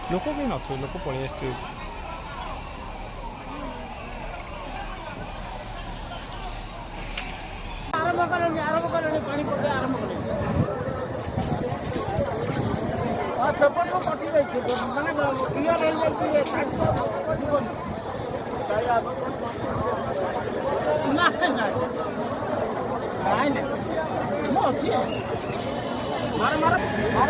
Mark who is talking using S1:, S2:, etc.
S1: लोक भी नथे लोक पलि आसते
S2: आरंभ करें पानी पड़े आरंभ करें सेपट को कटि जाइए माने क्लियर हो जाइए ना ମୁଁ ଅଛି ମାର ମାର ମାର